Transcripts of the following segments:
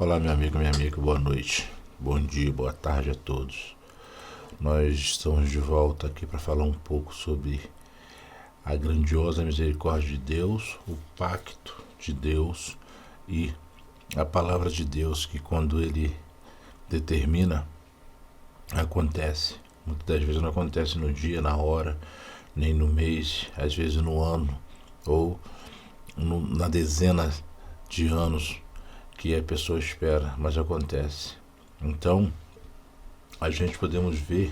Olá, meu amigo, minha amiga, boa noite, bom dia, boa tarde a todos. Nós estamos de volta aqui para falar um pouco sobre a grandiosa misericórdia de Deus, o pacto de Deus e a palavra de Deus, que quando Ele determina, acontece. Muitas das vezes não acontece no dia, na hora, nem no mês, às vezes no ano ou na dezena de anos que a pessoa espera, mas acontece. Então, a gente podemos ver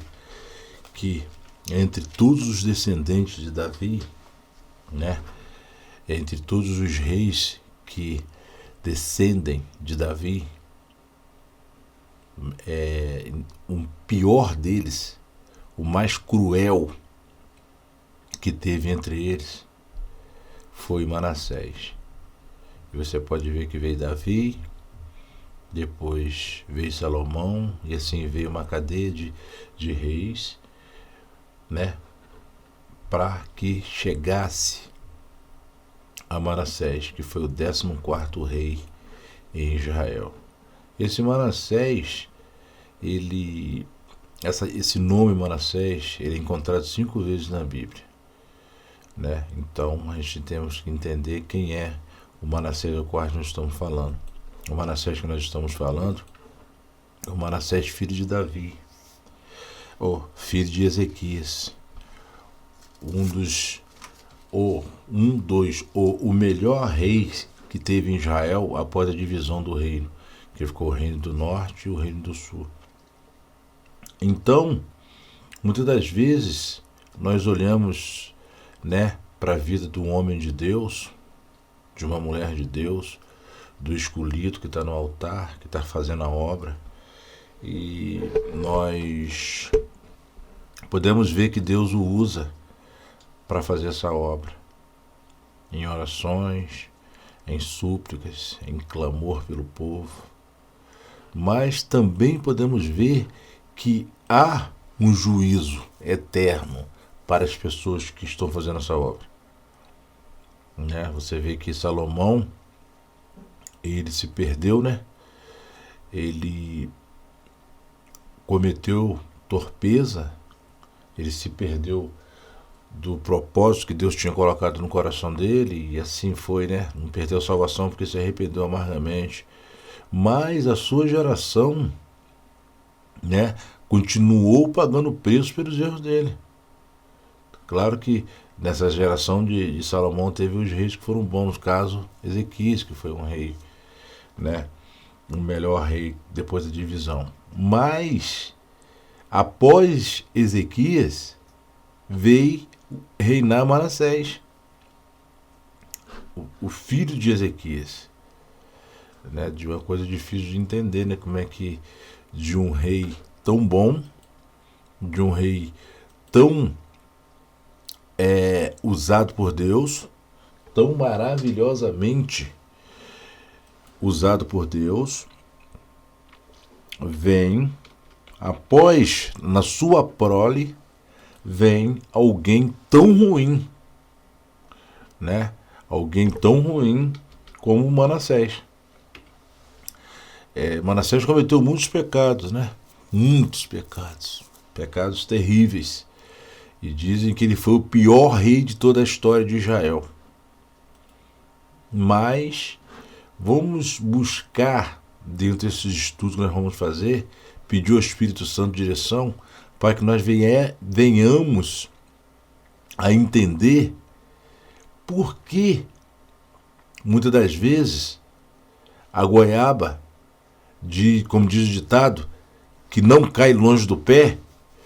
que entre todos os descendentes de Davi, né, entre todos os reis que descendem de Davi, o pior deles, o mais cruel que teve entre eles, foi Manassés. E você pode ver que veio Davi, depois veio Salomão, e assim veio uma cadeia de reis, né, para que chegasse a Manassés, que foi o 14º rei em Israel. Esse Manassés, esse nome Manassés, ele é encontrado 5 vezes na Bíblia, né? Então a gente temos que entender quem é o Manassés do qual nós estamos falando. O Manassés que nós estamos falando é o Manassés filho de Davi, ou filho de Ezequias, o melhor rei que teve em Israel após a divisão do reino, que ficou o reino do norte e o reino do sul. Então, muitas das vezes nós olhamos, né, para a vida de um homem de Deus, de uma mulher de Deus, do escolhido que está no altar, que está fazendo a obra, e nós podemos ver que Deus o usa para fazer essa obra, em orações, em súplicas, em clamor pelo povo, mas também podemos ver que há um juízo eterno para as pessoas que estão fazendo essa obra, né? Você vê que Salomão, ele se perdeu, né? Ele cometeu torpeza, ele se perdeu do propósito que Deus tinha colocado no coração dele, e assim foi, né? Não perdeu a salvação porque se arrependeu amargamente. Mas a sua geração, né, continuou pagando o preço pelos erros dele. Claro que nessa geração de Salomão teve os reis que foram bons, no caso Ezequias, que foi um rei, né, o melhor rei depois da divisão. Mas após Ezequias veio reinar Manassés, o filho de Ezequias, né, de uma coisa difícil de entender, né, como é que de um rei tão bom, de um rei tão usado por Deus, tão maravilhosamente usado por Deus, vem, após, na sua prole, vem alguém tão ruim, né? Alguém tão ruim como Manassés. Manassés cometeu muitos pecados, né? Muitos pecados, pecados terríveis. E dizem que ele foi o pior rei de toda a história de Israel. Mas vamos buscar, dentro desses estudos que nós vamos fazer, pedir ao Espírito Santo direção para que nós venhamos a entender por que, muitas das vezes, a goiaba, como diz o ditado, que não cai longe do pé,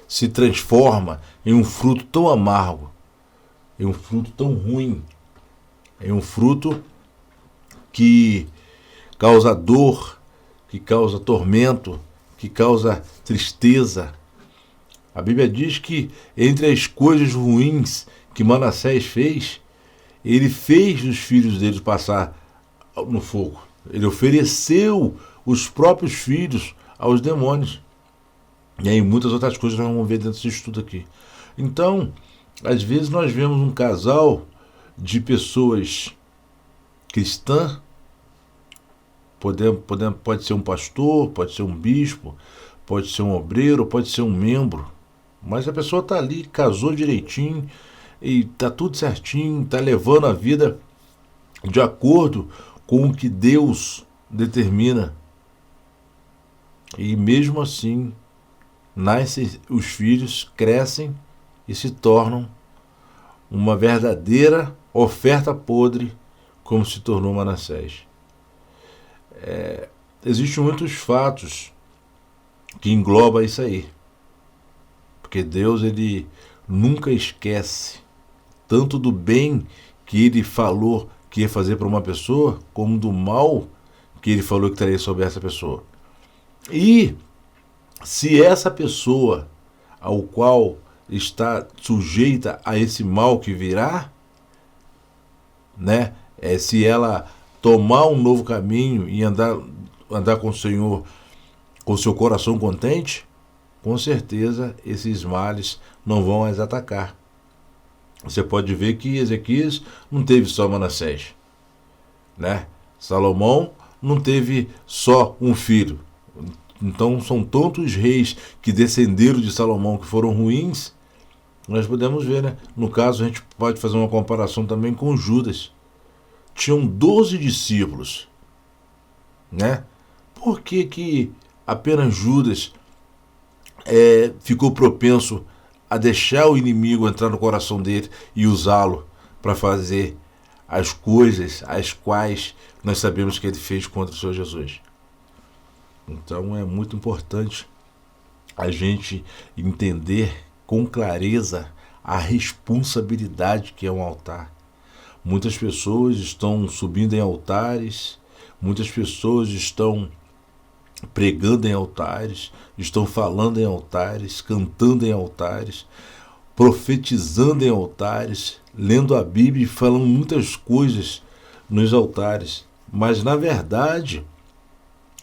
se transforma em um fruto tão amargo, em um fruto tão ruim, em um fruto que causa dor, que causa tormento, que causa tristeza. A Bíblia diz que entre as coisas ruins que Manassés fez, ele fez os filhos dele passar no fogo. Ele ofereceu os próprios filhos aos demônios. E aí muitas outras coisas nós vamos ver dentro desse estudo aqui. Então, às vezes nós vemos um casal de pessoas cristãs Pode ser um pastor, pode ser um bispo, pode ser um obreiro, pode ser um membro. Mas a pessoa está ali, casou direitinho, e está tudo certinho, está levando a vida de acordo com o que Deus determina. E mesmo assim, nascem os filhos, crescem e se tornam uma verdadeira oferta podre, como se tornou Manassés. Existem muitos fatos que englobam isso aí. Porque Deus, ele nunca esquece tanto do bem que ele falou que ia fazer para uma pessoa, como do mal que ele falou que traria sobre essa pessoa. E se essa pessoa ao qual está sujeita a esse mal que virá, né, se ela tomar um novo caminho e andar com o Senhor com seu coração contente, com certeza esses males não vão mais atacar. Você pode ver que Ezequias não teve só Manassés, né? Salomão não teve só um filho. Então são tantos reis que descenderam de Salomão que foram ruins. Nós podemos ver, né? No caso, a gente pode fazer uma comparação também com Judas. Tinham 12 discípulos, né? Por que apenas Judas ficou propenso a deixar o inimigo entrar no coração dele e usá-lo para fazer as coisas as quais nós sabemos que ele fez contra o Senhor Jesus? Então é muito importante a gente entender com clareza a responsabilidade que é um altar. Muitas pessoas estão subindo em altares, muitas pessoas estão pregando em altares, estão falando em altares, cantando em altares, profetizando em altares, lendo a Bíblia e falando muitas coisas nos altares. Mas, na verdade,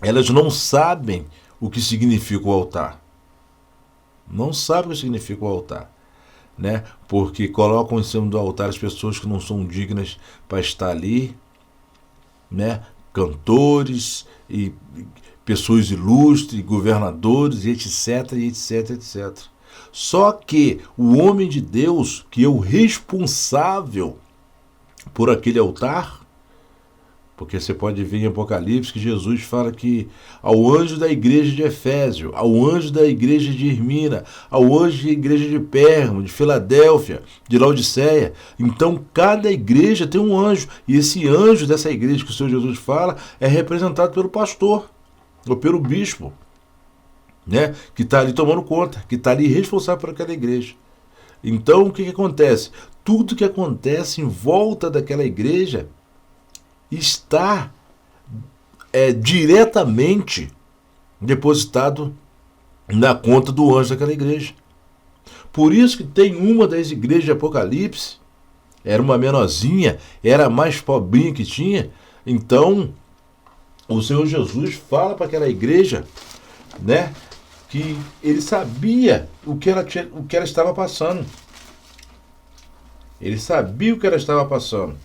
elas não sabem o que significa o altar. Não sabem o que significa o altar, né? Porque colocam em cima do altar as pessoas que não são dignas para estar ali, né? Cantores e pessoas ilustres, governadores, etc, etc, etc. Só que o homem de Deus, que é o responsável por aquele altar, porque você pode ver em Apocalipse que Jesus fala que ao anjo da igreja de Efésio, ao anjo da igreja de Irmina, ao anjo da igreja de Pérgamo, de Filadélfia, de Laodiceia. Então cada igreja tem um anjo, e esse anjo dessa igreja que o Senhor Jesus fala é representado pelo pastor ou pelo bispo, né, que está ali tomando conta, que está ali responsável por aquela igreja. Então o que acontece? Tudo que acontece em volta daquela igreja está diretamente depositado na conta do anjo daquela igreja. Por isso que tem uma das igrejas de Apocalipse, era uma menorzinha, era a mais pobrinha que tinha. Então o Senhor Jesus fala para aquela igreja, né, que ele sabia o que ela estava passando. Ele sabia o que ela estava passando.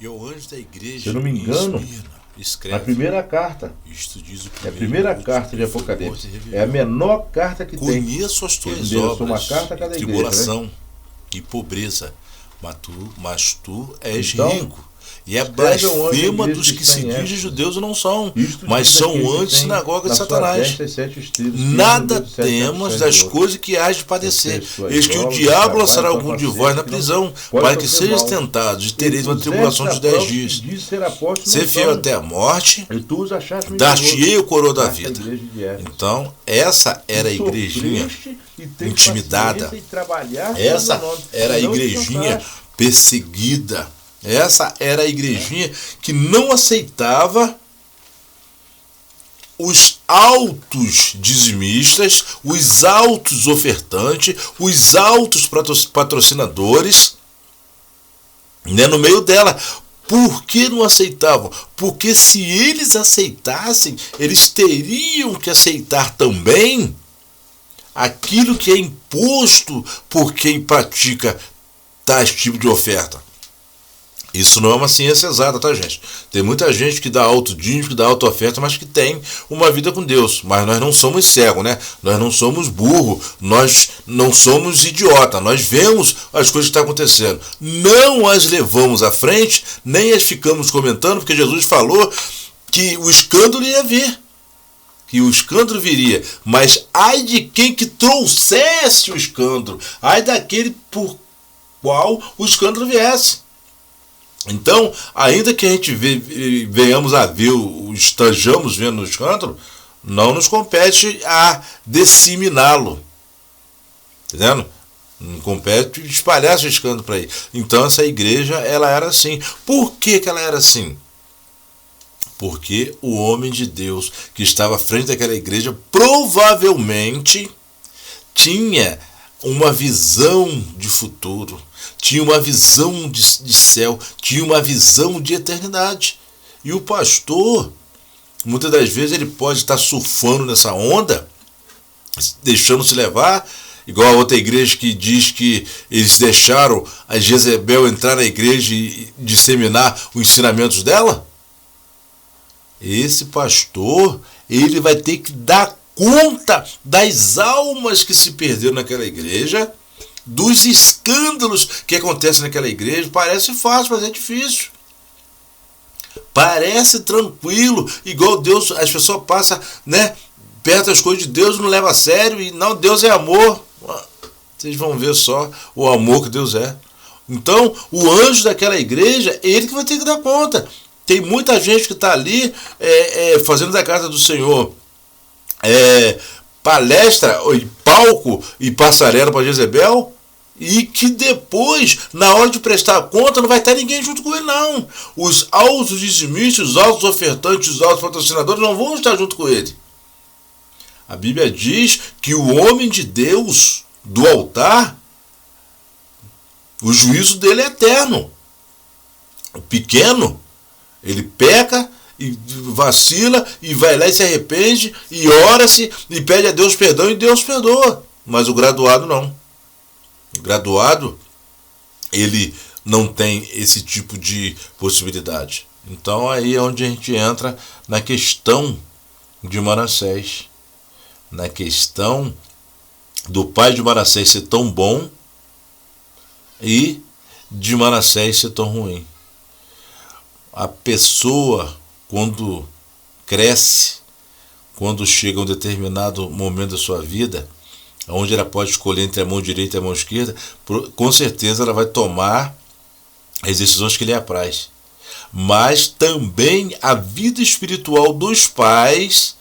E o anjo da igreja, se eu não me engano, escreve, a primeira carta, isto diz o é a primeira carta de Apocalipse, é a menor carta que tem. Conheço as tuas obras, obras, carta a cada tribulação, igreja, né? E pobreza, mas tu és então, rico. E é blasfema dos que se dizem judeus e não são, mas são anti-sinagoga de Satanás. Nada temos das coisas que hás de padecer. Eis que o diabo lançará algum de vós na prisão, para que sejais tentados, e tereis uma tribulação de 10 dias. Ser fiel até a morte, dar-te-ei o coroa da vida. Então, essa era a igrejinha intimidada. Essa era a igrejinha perseguida. Essa era a igrejinha que não aceitava os altos dizimistas, os altos ofertantes, os altos patrocinadores, né, no meio dela. Por que não aceitavam? Porque se eles aceitassem, eles teriam que aceitar também aquilo que é imposto por quem pratica tais tipos de oferta. Isso não é uma ciência exata, tá, gente? Tem muita gente que dá alto dízimo, que dá alta oferta, mas que tem uma vida com Deus. Mas nós não somos cegos, né? Nós não somos burros, nós não somos idiota. Nós vemos as coisas que estão acontecendo. Não as levamos à frente, nem as ficamos comentando, porque Jesus falou que o escândalo ia vir. Que o escândalo viria. Mas ai de quem que trouxesse o escândalo. Ai daquele por qual o escândalo viesse. Então, ainda que a gente venhamos a ver, estejamos vendo o escândalo, não nos compete a disseminá-lo. Entendendo? Não compete espalhar esse escândalo para aí. Então, essa igreja, ela era assim. Por que ela era assim? Porque o homem de Deus que estava à frente daquela igreja provavelmente tinha uma visão de futuro, tinha uma visão de céu, tinha uma visão de eternidade. E o pastor, muitas das vezes, ele pode estar surfando nessa onda, deixando-se levar, igual a outra igreja que diz que eles deixaram a Jezebel entrar na igreja e disseminar os ensinamentos dela. Esse pastor, ele vai ter que dar conta das almas que se perderam naquela igreja, dos escândalos que acontecem naquela igreja. Parece fácil, mas é difícil. Parece tranquilo, igual Deus, as pessoas passam, né, perto das coisas de Deus, não leva a sério, e não, Deus é amor. Vocês vão ver só o amor que Deus é. Então, o anjo daquela igreja, ele que vai ter que dar conta. Tem muita gente que está ali fazendo da casa do Senhor palestra, e palco e passarela para Jezebel, e que depois, na hora de prestar conta, não vai estar ninguém junto com ele, não. Os altos dizimistas, os altos ofertantes, os altos patrocinadores não vão estar junto com ele. A Bíblia diz que o homem de Deus do altar, o juízo dele é eterno. O pequeno, ele peca e vacila e vai lá e se arrepende e ora-se e pede a Deus perdão e Deus perdoa. Mas o graduado não. O graduado, ele não tem esse tipo de possibilidade. Então aí é onde a gente entra na questão de Manassés. Na questão do pai de Manassés ser tão bom e de Manassés ser tão ruim. A pessoa, quando cresce, quando chega a um determinado momento da sua vida, onde ela pode escolher entre a mão direita e a mão esquerda, com certeza ela vai tomar as decisões que lhe apraz. Mas também a vida espiritual dos pais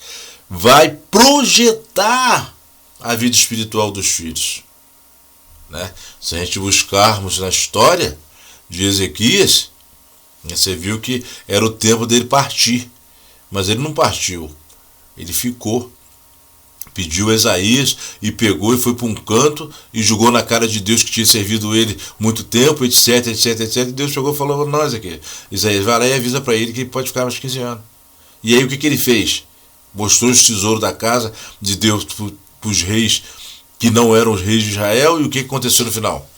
vai projetar a vida espiritual dos filhos. Né? Se a gente buscarmos na história de Ezequias, você viu que era o tempo dele partir, mas ele não partiu, ele ficou. Pediu a Isaías e pegou e foi para um canto e jogou na cara de Deus que tinha servido ele muito tempo, etc, etc, etc. E Deus chegou e falou: nós aqui, Isaías, vai lá e avisa para ele que ele pode ficar mais 15 anos. E aí o que ele fez? Mostrou os tesouros da casa de Deus para os reis que não eram os reis de Israel. E o que aconteceu no final?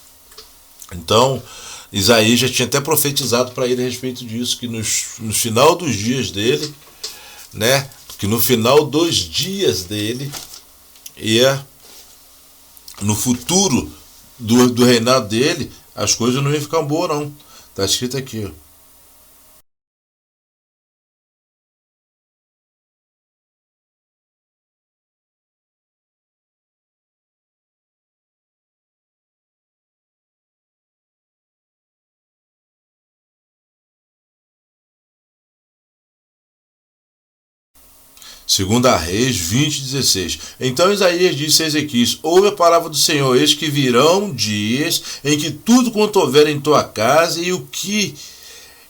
Então, Isaías já tinha até profetizado para ele a respeito disso, que no final dos dias dele, né, que no final dos dias dele, no futuro do reinado dele, as coisas não iam ficar boas, não. Está escrito aqui, ó. Segunda Reis 20:16. Então Isaías disse a Ezequias: ouve a palavra do Senhor, eis que virão dias em que tudo quanto houver em tua casa e o que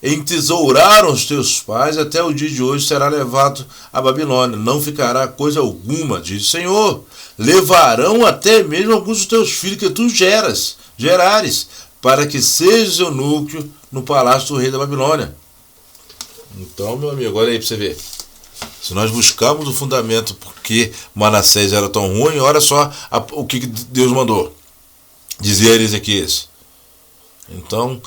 entesouraram os teus pais até o dia de hoje será levado à Babilônia. Não ficará coisa alguma, diz o Senhor. Levarão até mesmo alguns dos teus filhos que tu gerares, para que sejas eunuco no palácio do rei da Babilônia. Então, meu amigo, olha aí para você ver. Se nós buscarmos o fundamento porque Manassés era tão ruim, olha só o que Deus mandou dizer a Ezequias. Então,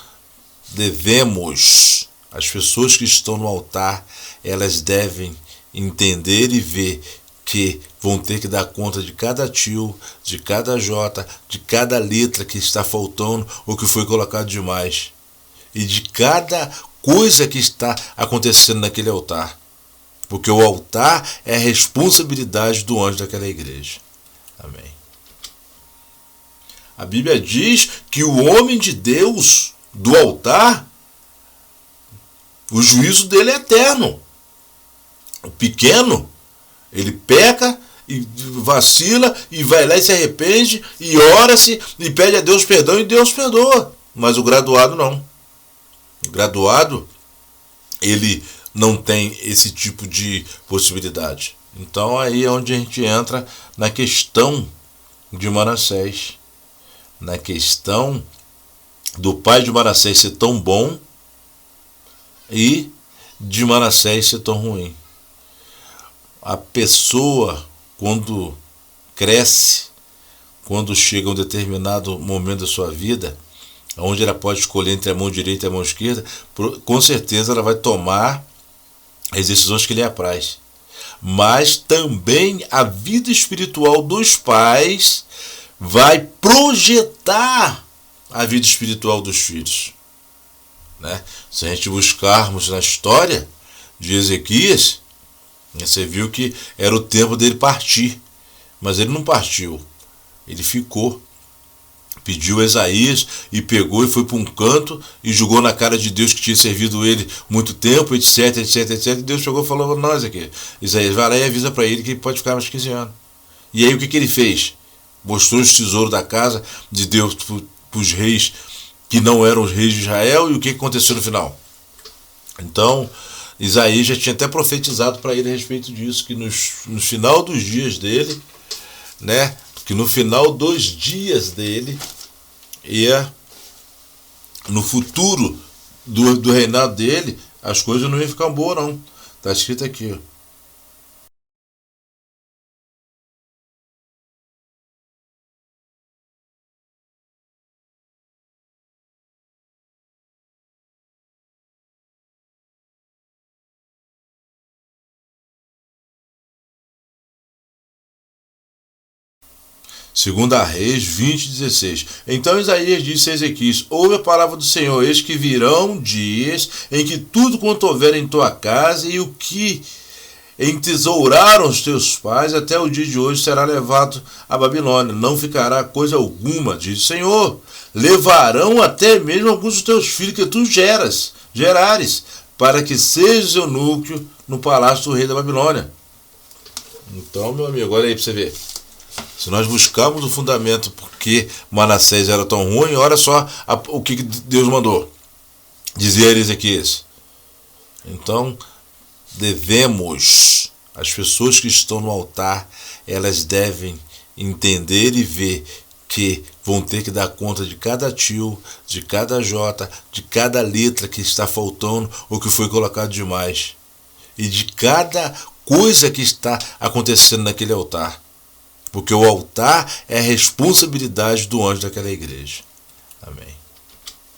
as pessoas que estão no altar, elas devem entender e ver que vão ter que dar conta de cada tio, de cada jota, de cada letra que está faltando ou que foi colocado demais. E de cada coisa que está acontecendo naquele altar. Porque o altar é a responsabilidade do anjo daquela igreja. Amém. A Bíblia diz que o homem de Deus do altar, o juízo dele é eterno. O pequeno, ele peca e vacila e vai lá e se arrepende e ora-se e pede a Deus perdão e Deus perdoa. Mas o graduado não. O graduado, ele não tem esse tipo de possibilidade. Então aí é onde a gente entra na questão de Manassés. Na questão do pai de Manassés ser tão bom e de Manassés ser tão ruim. A pessoa, quando cresce, quando chega a um determinado momento da sua vida, onde ela pode escolher entre a mão direita e a mão esquerda, com certeza ela vai tomar as decisões que lhe apraz. Mas também a vida espiritual dos pais vai projetar a vida espiritual dos filhos. Né? Se a gente buscarmos na história de Ezequias, você viu que era o tempo dele partir, mas ele não partiu, ele ficou. Pediu a Isaías e pegou e foi para um canto e jogou na cara de Deus que tinha servido ele muito tempo, etc, etc, etc. E Deus chegou e falou: nós aqui, Isaías, vai lá e avisa para ele que ele pode ficar mais 15 anos. E aí o que ele fez? Mostrou os tesouros da casa de Deus para os reis que não eram os reis de Israel. E o que aconteceu no final? Então, Isaías já tinha até profetizado para ele a respeito disso, que no final dos dias dele, né, que no final dos dias dele, no futuro do reinado dele, as coisas não iam ficar boas não. Está escrito aqui, ó. Segunda Reis 20:16. Então Isaías disse a Ezequias: ouve a palavra do Senhor, eis que virão dias em que tudo quanto houver em tua casa e o que entesouraram os teus pais até o dia de hoje será levado à Babilônia. Não ficará coisa alguma, diz o Senhor. Levarão até mesmo alguns dos teus filhos que tu gerares, para que sejas eunuco no palácio do rei da Babilônia. Então, meu amigo, olha aí para você ver. Se nós buscarmos o fundamento porque Manassés era tão ruim, olha só o que Deus mandou. Dizia a Ezequias. Então, as pessoas que estão no altar, elas devem entender e ver que vão ter que dar conta de cada tio, de cada jota, de cada letra que está faltando ou que foi colocado demais. E de cada coisa que está acontecendo naquele altar. Porque o altar é a responsabilidade do anjo daquela igreja. Amém.